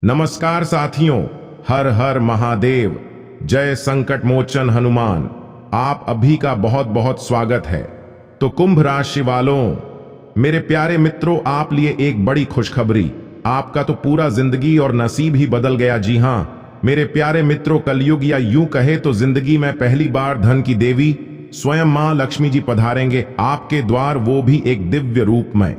नमस्कार साथियों, हर हर महादेव। जय संकट मोचन हनुमान। आप अभी का बहुत बहुत स्वागत है। तो कुंभ राशि वालों, मेरे प्यारे मित्रों, आप लिए एक बड़ी खुशखबरी। आपका तो पूरा जिंदगी और नसीब ही बदल गया। जी हां मेरे प्यारे मित्रों, कलयुग या यूं कहे तो जिंदगी में पहली बार धन की देवी स्वयं मां लक्ष्मी जी पधारेंगे आपके द्वार, वो भी एक दिव्य रूप में।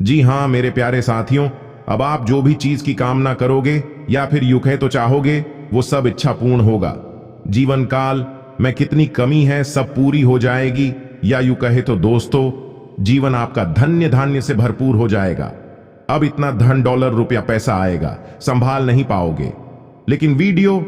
जी हां मेरे प्यारे साथियों, अब आप जो भी चीज की कामना करोगे या फिर यूं कहे तो चाहोगे, वो सब इच्छा पूर्ण होगा। जीवन काल में कितनी कमी है, सब पूरी हो जाएगी। या यूं कहे तो दोस्तों, जीवन आपका धन्य धान्य से भरपूर हो जाएगा। अब इतना धन, डॉलर, रुपया, पैसा आएगा, संभाल नहीं पाओगे। लेकिन वीडियो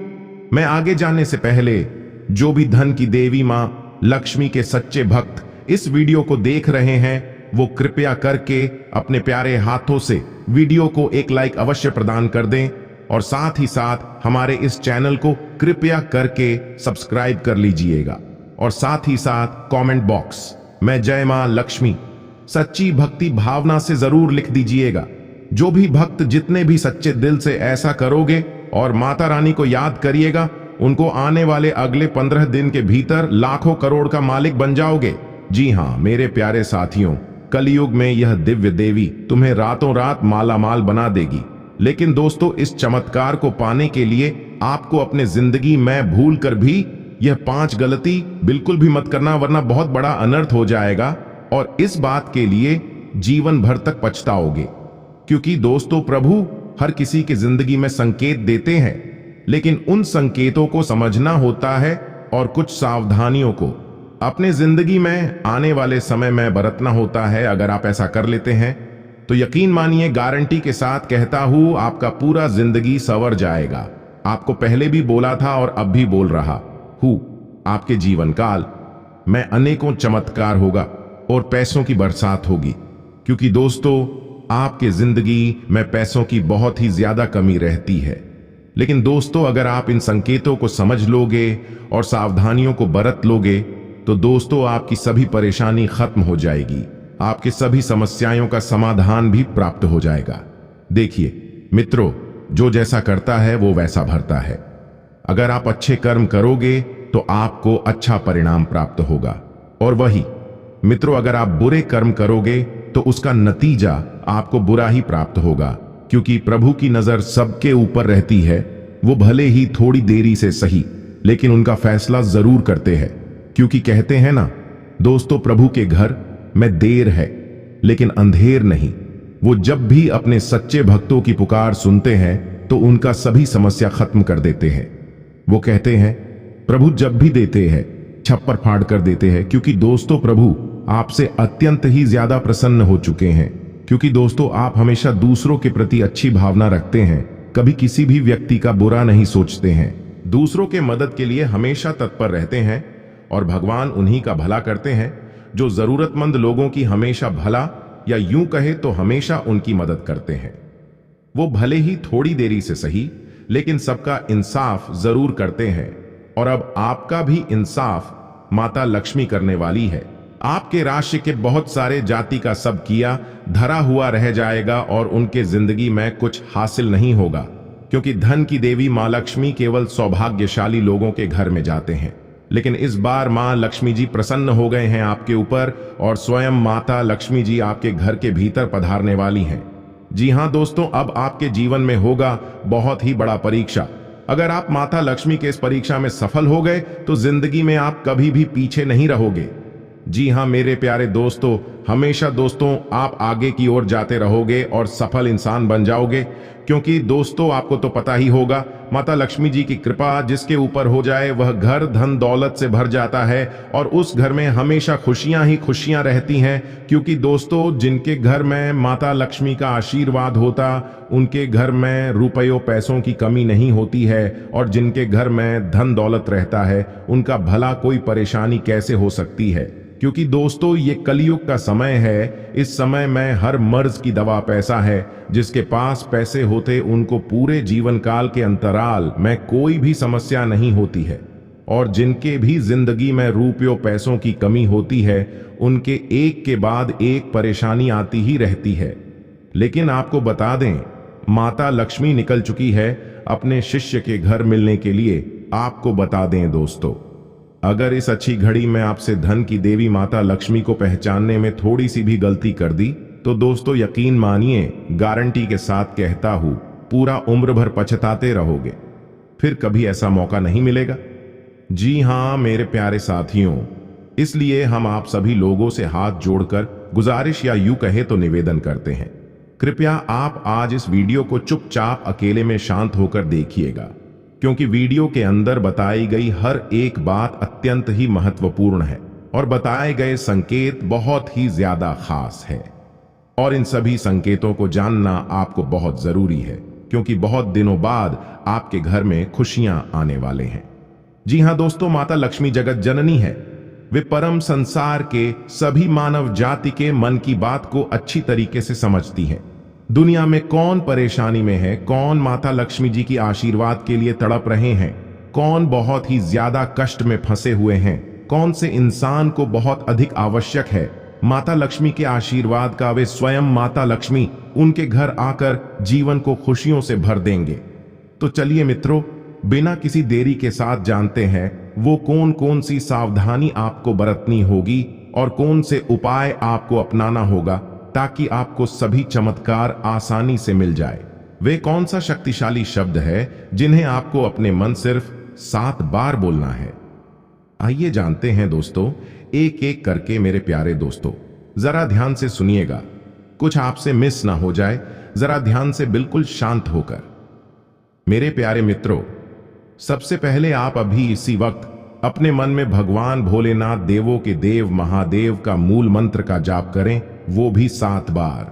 में आगे जाने से पहले, जो भी धन की देवी मां लक्ष्मी के सच्चे भक्त इस वीडियो को देख रहे हैं, वो कृपया करके अपने प्यारे हाथों से वीडियो को एक लाइक अवश्य प्रदान कर दें और साथ ही साथ हमारे इस चैनल को कृपया करके सब्सक्राइब कर लीजिएगा। और साथ ही साथ कमेंट बॉक्स में जय मां लक्ष्मी सच्ची भक्ति भावना से जरूर लिख दीजिएगा। जो भी भक्त जितने भी सच्चे दिल से ऐसा करोगे और माता रानी को याद करिएगा, उनको आने वाले अगले 15 दिन के भीतर लाखों करोड़ का मालिक बन जाओगे। जी हां मेरे प्यारे साथियों, कलयुग में यह दिव्य देवी तुम्हें रातों रात माला माल बना देगी। लेकिन दोस्तों, इस चमत्कार को पाने के लिए आपको अपने जिंदगी में भूल कर भी यह 5 गलती बिल्कुल भी मत करना, वरना बहुत बड़ा अनर्थ हो जाएगा और इस बात के लिए जीवन भर तक पछताओगे। क्योंकि दोस्तों, प्रभु हर किसी की जिंदगी में संकेत देते हैं, लेकिन उन संकेतों को समझना होता है और कुछ सावधानियों को अपने जिंदगी में आने वाले समय में बरतना होता है। अगर आप ऐसा कर लेते हैं तो यकीन मानिए, गारंटी के साथ कहता हूं, आपका पूरा जिंदगी संवर जाएगा। आपको पहले भी बोला था और अब भी बोल रहा हूं, आपके जीवन काल में अनेकों चमत्कार होगा और पैसों की बरसात होगी। क्योंकि दोस्तों, आपके जिंदगी में पैसों की बहुत ही ज्यादा कमी रहती है। लेकिन दोस्तों, अगर आप इन संकेतों को समझ लोगे और सावधानियों को बरत लोगे तो दोस्तों, आपकी सभी परेशानी खत्म हो जाएगी, आपके सभी समस्याओं का समाधान भी प्राप्त हो जाएगा। देखिए मित्रों, जो जैसा करता है वो वैसा भरता है। अगर आप अच्छे कर्म करोगे तो आपको अच्छा परिणाम प्राप्त होगा, और वही मित्रों, अगर आप बुरे कर्म करोगे तो उसका नतीजा आपको बुरा ही प्राप्त होगा। क्योंकि प्रभु की नजर सबके ऊपर रहती है। वो भले ही थोड़ी देरी से सही, लेकिन उनका फैसला जरूर करते हैं। क्योंकि कहते हैं ना दोस्तों, प्रभु के घर में देर है लेकिन अंधेर नहीं। वो जब भी अपने सच्चे भक्तों की पुकार सुनते हैं तो उनका सभी समस्या खत्म कर देते हैं। वो कहते हैं, प्रभु जब भी देते हैं छप्पर फाड़ कर देते हैं। क्योंकि दोस्तों, प्रभु आपसे अत्यंत ही ज्यादा प्रसन्न हो चुके हैं। क्योंकि दोस्तों, आप हमेशा दूसरों के प्रति अच्छी भावना रखते हैं, कभी किसी भी व्यक्ति का बुरा नहीं सोचते हैं, दूसरों के मदद के लिए हमेशा तत्पर रहते हैं। और भगवान उन्हीं का भला करते हैं जो जरूरतमंद लोगों की हमेशा भला, या यूं कहे तो हमेशा उनकी मदद करते हैं। वो भले ही थोड़ी देरी से सही, लेकिन सबका इंसाफ जरूर करते हैं। और अब आपका भी इंसाफ माता लक्ष्मी करने वाली है। आपके राशि के बहुत सारे जाति का सब किया धरा हुआ रह जाएगा और उनके जिंदगी में कुछ हासिल नहीं होगा। क्योंकि धन की देवी मां लक्ष्मी केवल सौभाग्यशाली लोगों के घर में जाते हैं। लेकिन इस बार मां लक्ष्मी जी प्रसन्न हो गए हैं आपके ऊपर, और स्वयं माता लक्ष्मी जी आपके घर के भीतर पधारने वाली हैं। जी हां दोस्तों, अब आपके जीवन में होगा बहुत ही बड़ा परीक्षा। अगर आप माता लक्ष्मी के इस परीक्षा में सफल हो गए तो जिंदगी में आप कभी भी पीछे नहीं रहोगे। जी हां मेरे प्यारे दोस्तों, हमेशा दोस्तों आप आगे की ओर जाते रहोगे और सफल इंसान बन जाओगे। क्योंकि दोस्तों, आपको तो पता ही होगा, माता लक्ष्मी जी की कृपा जिसके ऊपर हो जाए वह घर धन दौलत से भर जाता है और उस घर में हमेशा खुशियां ही खुशियां रहती हैं। क्योंकि दोस्तों, जिनके घर में माता लक्ष्मी का आशीर्वाद होता, उनके घर में रुपयों पैसों की कमी नहीं होती है। और जिनके घर में धन दौलत रहता है, उनका भला कोई परेशानी कैसे हो सकती है। क्योंकि दोस्तों, ये कलयुग का समय है। इस समय में हर मर्ज की दवा पैसा है। जिसके पास पैसे होते उनको पूरे जीवन काल के अंतराल में कोई भी समस्या नहीं होती है। और जिनके भी जिंदगी में रुपयों पैसों की कमी होती है, उनके एक के बाद एक परेशानी आती ही रहती है। लेकिन आपको बता दें, माता लक्ष्मी निकल चुकी है अपने शिष्य के घर मिलने के लिए। आपको बता दें दोस्तों, अगर इस अच्छी घड़ी में आपसे धन की देवी माता लक्ष्मी को पहचानने में थोड़ी सी भी गलती कर दी तो दोस्तों यकीन मानिए, गारंटी के साथ कहता हूं, पूरा उम्र भर पछताते रहोगे, फिर कभी ऐसा मौका नहीं मिलेगा। जी हां मेरे प्यारे साथियों, इसलिए हम आप सभी लोगों से हाथ जोड़कर गुजारिश या यूं कहे तो निवेदन करते हैं, कृपया आप आज इस वीडियो को चुपचाप अकेले में शांत होकर देखिएगा, क्योंकि वीडियो के अंदर बताई गई हर एक बात अत्यंत ही महत्वपूर्ण है और बताए गए संकेत बहुत ही ज्यादा खास है। और इन सभी संकेतों को जानना आपको बहुत जरूरी है, क्योंकि बहुत दिनों बाद आपके घर में खुशियां आने वाले हैं। जी हां दोस्तों, माता लक्ष्मी जगत जननी है। वे परम संसार के सभी मानव जाति के मन की बात को अच्छी तरीके से समझती हैं। दुनिया में कौन परेशानी में है, कौन माता लक्ष्मी जी की आशीर्वाद के लिए तड़प रहे हैं, कौन बहुत ही ज्यादा कष्ट में फंसे हुए हैं, कौन से इंसान को बहुत अधिक आवश्यक है माता लक्ष्मी के आशीर्वाद का, वे स्वयं माता लक्ष्मी उनके घर आकर जीवन को खुशियों से भर देंगे। तो चलिए मित्रों, बिना किसी देरी के साथ जानते हैं वो कौन कौन सी सावधानी आपको बरतनी होगी और कौन से उपाय आपको अपनाना होगा ताकि आपको सभी चमत्कार आसानी से मिल जाए। वे कौन सा शक्तिशाली शब्द है जिन्हें आपको अपने मन सिर्फ 7 बार बोलना है। आइए जानते हैं दोस्तों, एक एक करके मेरे प्यारे दोस्तों, जरा ध्यान से सुनिएगा, कुछ आपसे मिस ना हो जाए, जरा ध्यान से बिल्कुल शांत होकर। मेरे प्यारे मित्रों, सबसे पहले आप अभी इसी वक्त अपने मन में भगवान भोलेनाथ देवों के देव महादेव का मूल मंत्र का जाप करें, वो भी 7 बार।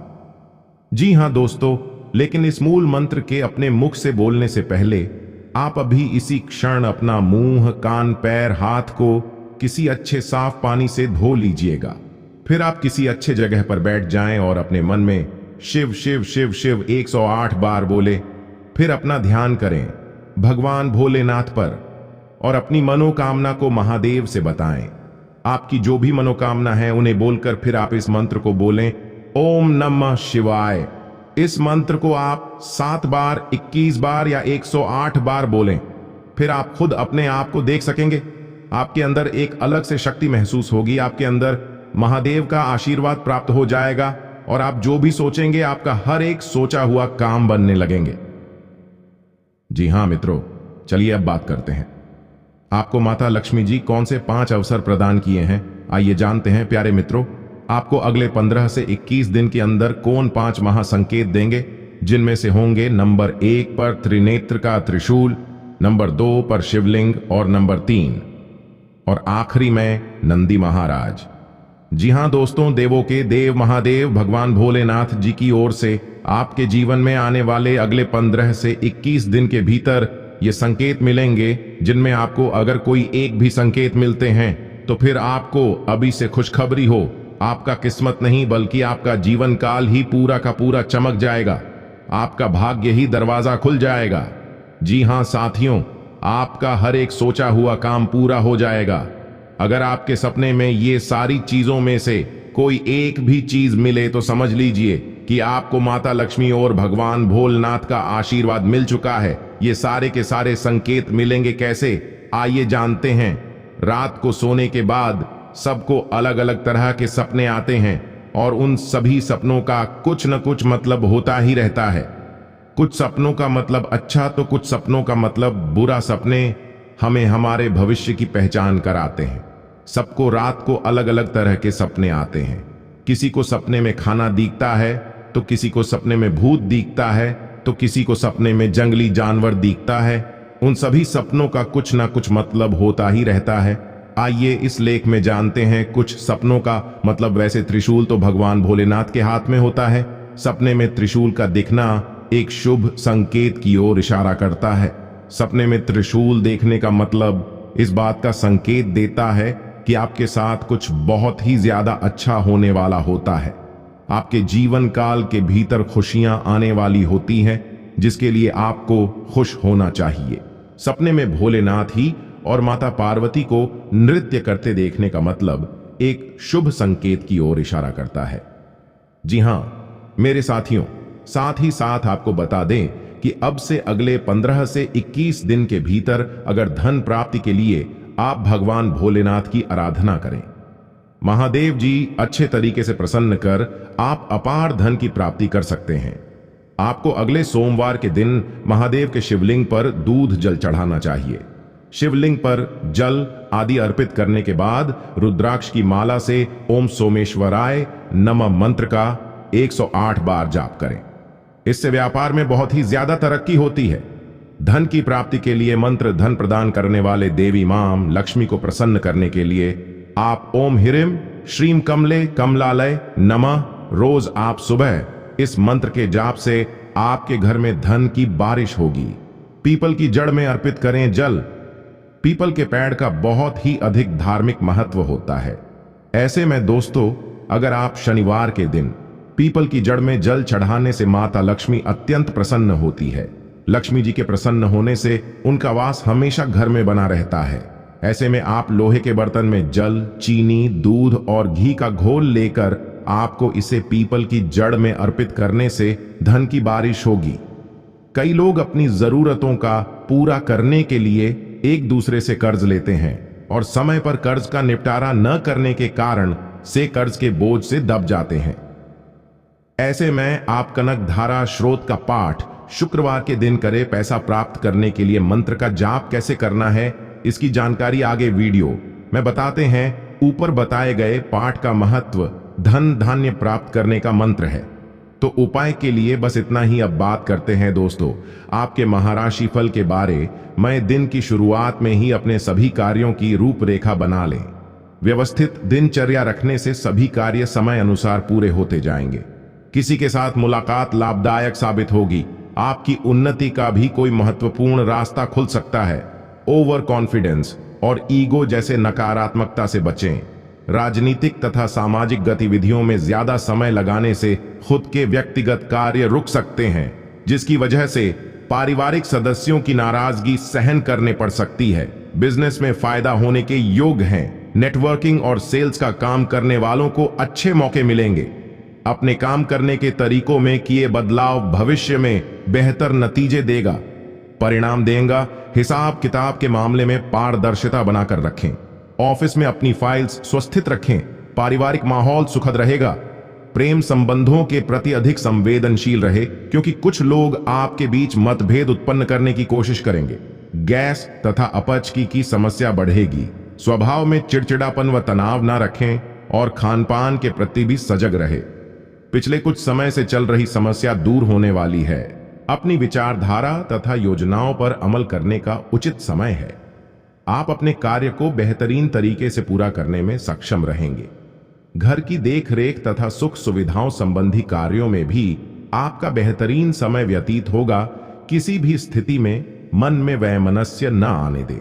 जी हां दोस्तों, लेकिन इस मूल मंत्र के अपने मुख से बोलने से पहले आप अभी इसी क्षण अपना मुंह, कान, पैर, हाथ को किसी अच्छे साफ पानी से धो लीजिएगा। फिर आप किसी अच्छे जगह पर बैठ जाएं और अपने मन में शिव शिव शिव शिव 108 बार बोले। फिर अपना ध्यान करें भगवान भोलेनाथ पर और अपनी मनोकामना को महादेव से बताएं। आपकी जो भी मनोकामना है उन्हें बोलकर फिर आप इस मंत्र को बोलें, ओम नमः शिवाय। इस मंत्र को आप 7 बार, 21 बार या 108 बार बोलें। फिर आप खुद अपने आप को देख सकेंगे, आपके अंदर एक अलग से शक्ति महसूस होगी, आपके अंदर महादेव का आशीर्वाद प्राप्त हो जाएगा और आप जो भी सोचेंगे आपका हर एक सोचा हुआ काम बनने लगेंगे। जी हां मित्रों, चलिए अब बात करते हैं, आपको माता लक्ष्मी जी कौन से 5 अवसर प्रदान किए हैं। आइए जानते हैं प्यारे मित्रों, आपको अगले 15 से 21 दिन के अंदर कौन 5 महासंकेत देंगे, जिनमें से होंगे नंबर 1 पर त्रिनेत्र का त्रिशूल, नंबर 2 पर शिवलिंग और नंबर 3 और आखिरी में नंदी महाराज। जी हां दोस्तों, देवों के देव महादेव भगवान भोलेनाथ जी की ओर से आपके जीवन में आने वाले अगले 15 से 21 दिन के भीतर ये संकेत मिलेंगे, जिनमें आपको अगर कोई एक भी संकेत मिलते हैं तो फिर आपको अभी से खुशखबरी हो, आपका किस्मत नहीं बल्कि आपका जीवन काल ही पूरा का पूरा चमक जाएगा, आपका भाग्य ही दरवाजा खुल जाएगा। जी हां साथियों, आपका हर एक सोचा हुआ काम पूरा हो जाएगा। अगर आपके सपने में ये सारी चीजों में से कोई एक भी चीज मिले तो समझ लीजिए कि आपको माता लक्ष्मी और भगवान भोलेनाथ का आशीर्वाद मिल चुका है। ये सारे के सारे संकेत मिलेंगे कैसे, आइए जानते हैं। रात को सोने के बाद सबको अलग अलग तरह के सपने आते हैं और उन सभी सपनों का कुछ न कुछ मतलब होता ही रहता है। कुछ सपनों का मतलब अच्छा तो कुछ सपनों का मतलब बुरा। सपने हमें हमारे भविष्य की पहचान कराते हैं। सबको रात को अलग अलग तरह के सपने आते हैं। किसी को सपने में खाना दिखता है तो किसी को सपने में भूत दिखता है तो किसी को सपने में जंगली जानवर दिखता है। उन सभी सपनों का कुछ ना कुछ मतलब होता ही रहता है। आइए इस लेख में जानते हैं कुछ सपनों का मतलब। वैसे त्रिशूल तो भगवान भोलेनाथ के हाथ में होता है। सपने में त्रिशूल का दिखना एक शुभ संकेत की ओर इशारा करता है। सपने में त्रिशूल देखने का मतलब इस बात का संकेत देता है कि आपके साथ कुछ बहुत ही ज्यादा अच्छा होने वाला होता है। आपके जीवन काल के भीतर खुशियां आने वाली होती हैं, जिसके लिए आपको खुश होना चाहिए। सपने में भोलेनाथ ही और माता पार्वती को नृत्य करते देखने का मतलब एक शुभ संकेत की ओर इशारा करता है। जी हां मेरे साथियों, साथ ही साथ आपको बता दें कि अब से अगले 15 से 21 दिन के भीतर अगर धन प्राप्ति के लिए आप भगवान भोलेनाथ की आराधना करें, महादेव जी अच्छे तरीके से प्रसन्न कर आप अपार धन की प्राप्ति कर सकते हैं। आपको अगले सोमवार के दिन महादेव के शिवलिंग पर दूध जल चढ़ाना चाहिए। शिवलिंग पर जल आदि अर्पित करने के बाद रुद्राक्ष की माला से ओम सोमेश्वराय नमः मंत्र का 108 बार जाप करें। इससे व्यापार में बहुत ही ज्यादा तरक्की होती है। धन की प्राप्ति के लिए मंत्र धन प्रदान करने वाले देवी मां लक्ष्मी को प्रसन्न करने के लिए आप ओम ह्रीं श्रीं कमले कमलालय नमः रोज आप सुबह इस मंत्र के जाप से आपके घर में धन की बारिश होगी। पीपल की जड़ में अर्पित करें जल। पीपल के पेड़ का बहुत ही अधिक धार्मिक महत्व होता है। ऐसे में दोस्तों, अगर आप शनिवार के दिन पीपल की जड़ में जल चढ़ाने से माता लक्ष्मी अत्यंत प्रसन्न होती है। लक्ष्मी जी के प्रसन्न होने से उनका वास हमेशा घर में बना रहता है। ऐसे में आप लोहे के बर्तन में जल, चीनी, दूध और घी का घोल लेकर आपको इसे पीपल की जड़ में अर्पित करने से धन की बारिश होगी। कई लोग अपनी जरूरतों का पूरा करने के लिए एक दूसरे से कर्ज लेते हैं और समय पर कर्ज का निपटारा न करने के कारण से कर्ज के बोझ से दब जाते हैं। ऐसे में आप कनक धारा स्रोत का पाठ शुक्रवार के दिन करें। पैसा प्राप्त करने के लिए मंत्र का जाप कैसे करना है, इसकी जानकारी आगे वीडियो में बताते हैं। ऊपर बताए गए पाठ का महत्व धन धान्य प्राप्त करने का मंत्र है। तो उपाय के लिए बस इतना ही अब बात करते हैं दोस्तों आपके महाराशि फल के बारे में। दिन की शुरुआत में ही अपने सभी कार्यों की रूपरेखा बना लें। व्यवस्थित दिनचर्या रखने से सभी कार्य समय अनुसार पूरे होते जाएंगे। किसी के साथ मुलाकात लाभदायक साबित होगी। आपकी उन्नति का भी कोई महत्वपूर्ण रास्ता खुल सकता है। ओवर कॉन्फिडेंस और ईगो जैसे नकारात्मकता से बचें। राजनीतिक तथा सामाजिक गतिविधियों में ज्यादा समय लगाने से खुद के व्यक्तिगत कार्य रुक सकते हैं, जिसकी वजह से पारिवारिक सदस्यों की नाराजगी सहन करने पड़ सकती है। बिजनेस में फायदा होने के योग हैं। नेटवर्किंग और सेल्स का काम करने वालों को अच्छे मौके मिलेंगे। अपने काम करने के तरीकों में किए बदलाव भविष्य में बेहतर नतीजे देगा, परिणाम देगा। हिसाब किताब के मामले में पारदर्शिता बनाकर रखें। ऑफिस में अपनी फाइल्स सुस्थित रखें। पारिवारिक माहौल सुखद रहेगा। प्रेम संबंधों के प्रति अधिक संवेदनशील रहे, क्योंकि कुछ लोग आपके बीच मतभेद उत्पन्न करने की कोशिश करेंगे। गैस तथा अपच की समस्या बढ़ेगी। स्वभाव में चिड़चिड़ापन व तनाव न रखें और खानपान के प्रति भी सजग रहे। पिछले कुछ समय से चल रही समस्या दूर होने वाली है। अपनी विचारधारा तथा योजनाओं पर अमल करने का उचित समय है। आप अपने कार्य को बेहतरीन तरीके से पूरा करने में सक्षम रहेंगे। घर की देखरेख तथा सुख सुविधाओं संबंधी कार्यों में भी आपका बेहतरीन समय व्यतीत होगा। किसी भी स्थिति में मन में वैमनस्य न आने दे।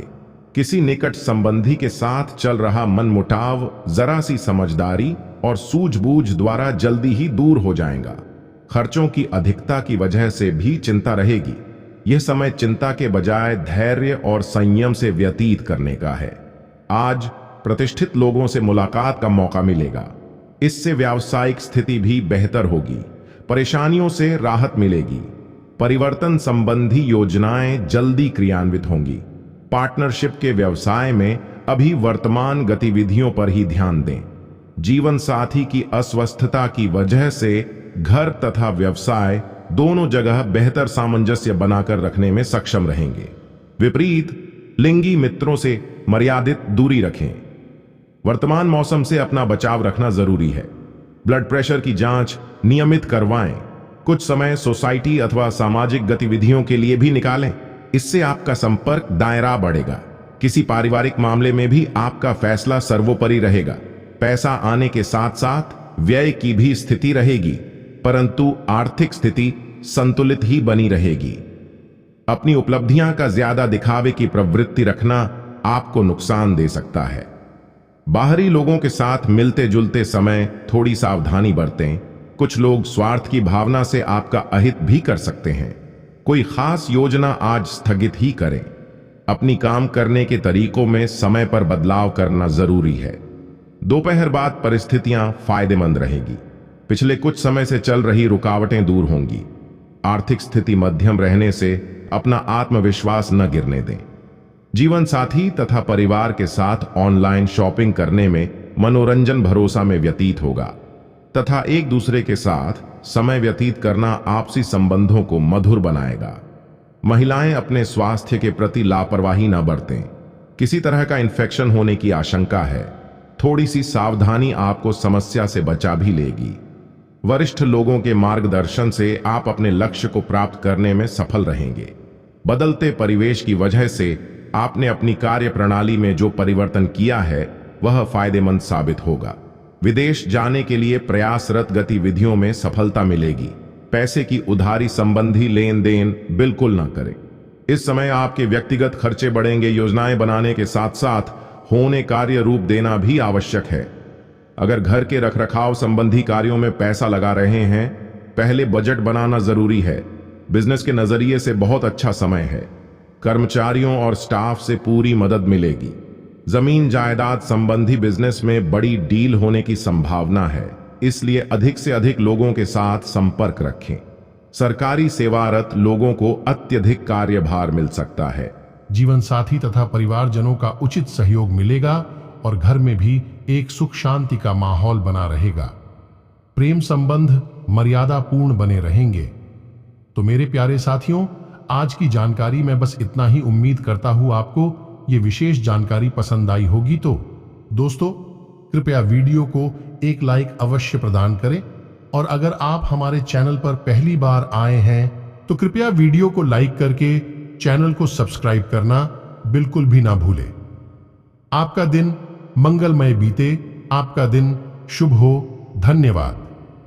किसी निकट संबंधी के साथ चल रहा मनमुटाव जरा सी समझदारी और सूझबूझ द्वारा जल्दी ही दूर हो जाएगा। खर्चों की अधिकता की वजह से भी चिंता रहेगी। यह समय चिंता के बजाय धैर्य और संयम से व्यतीत करने का है। आज प्रतिष्ठित लोगों से मुलाकात का मौका मिलेगा। इससे व्यावसायिक स्थिति भी बेहतर होगी। परेशानियों से राहत मिलेगी। परिवर्तन संबंधी योजनाएं जल्दी क्रियान्वित होंगी। पार्टनरशिप के व्यवसाय में अभी वर्तमान गतिविधियों पर ही ध्यान दें। जीवन साथी की अस्वस्थता की वजह से घर तथा व्यवसाय दोनों जगह बेहतर सामंजस्य बनाकर रखने में सक्षम रहेंगे। विपरीत लिंगी मित्रों से मर्यादित दूरी रखें। वर्तमान मौसम से अपना बचाव रखना जरूरी है। ब्लड प्रेशर की जांच नियमित करवाएं। कुछ समय सोसाइटी अथवा सामाजिक गतिविधियों के लिए भी निकालें। इससे आपका संपर्क दायरा बढ़ेगा। किसी पारिवारिक मामले में भी आपका फैसला सर्वोपरि रहेगा। पैसा आने के साथ साथ व्यय की भी स्थिति रहेगी, परंतु आर्थिक स्थिति संतुलित ही बनी रहेगी। अपनी उपलब्धियां का ज्यादा दिखावे की प्रवृत्ति रखना आपको नुकसान दे सकता है। बाहरी लोगों के साथ मिलते जुलते समय थोड़ी सावधानी बरतें। कुछ लोग स्वार्थ की भावना से आपका अहित भी कर सकते हैं। कोई खास योजना आज स्थगित ही करें। अपनी काम करने के तरीकों में समय पर बदलाव करना जरूरी है। दोपहर बाद परिस्थितियां फायदेमंद रहेगी। पिछले कुछ समय से चल रही रुकावटें दूर होंगी। आर्थिक स्थिति मध्यम रहने से अपना आत्मविश्वास न गिरने दें। जीवन साथी तथा परिवार के साथ ऑनलाइन शॉपिंग करने में मनोरंजन भरोसा में व्यतीत होगा तथा एक दूसरे के साथ समय व्यतीत करना आपसी संबंधों को मधुर बनाएगा। महिलाएं अपने स्वास्थ्य के प्रति लापरवाही न बरतें। किसी तरह का इन्फेक्शन होने की आशंका है। थोड़ी सी सावधानी आपको समस्या से बचा भी लेगी। वरिष्ठ लोगों के मार्गदर्शन से आप अपने लक्ष्य को प्राप्त करने में सफल रहेंगे। बदलते परिवेश की वजह से आपने अपनी कार्य प्रणाली में जो परिवर्तन किया है वह फायदेमंद साबित होगा। विदेश जाने के लिए प्रयासरत गतिविधियों में सफलता मिलेगी। पैसे की उधारी संबंधी लेन देन बिल्कुल ना करें। इस समय आपके व्यक्तिगत खर्चे बढ़ेंगे। योजनाएं बनाने के साथ साथ होने कार्य रूप देना भी आवश्यक है। अगर घर के रखरखाव संबंधी कार्यों में पैसा लगा रहे हैं, पहले बजट बनाना जरूरी है। बिजनेस के नजरिए से बहुत अच्छा समय है। कर्मचारियों और स्टाफ से पूरी मदद मिलेगी। जमीन जायदाद संबंधी बिजनेस में बड़ी डील होने की संभावना है, इसलिए अधिक से अधिक लोगों के साथ संपर्क रखें। सरकारी सेवारत लोगों को अत्यधिक कार्यभार मिल सकता है। जीवन साथी तथा परिवारजनों का उचित सहयोग मिलेगा और घर में भी एक सुख शांति का माहौल बना रहेगा। प्रेम संबंध मर्यादापूर्ण बने रहेंगे। तो मेरे प्यारे साथियों, आज की जानकारी में बस इतना ही। उम्मीद करता हूं आपको ये विशेष जानकारी पसंद आई होगी। तो दोस्तों, कृपया वीडियो को एक लाइक अवश्य प्रदान करें और अगर आप हमारे चैनल पर पहली बार आए हैं तो कृपया वीडियो को लाइक करके चैनल को सब्सक्राइब करना बिल्कुल भी ना भूलें। आपका दिन मंगलमय बीते। आपका दिन शुभ हो। धन्यवाद।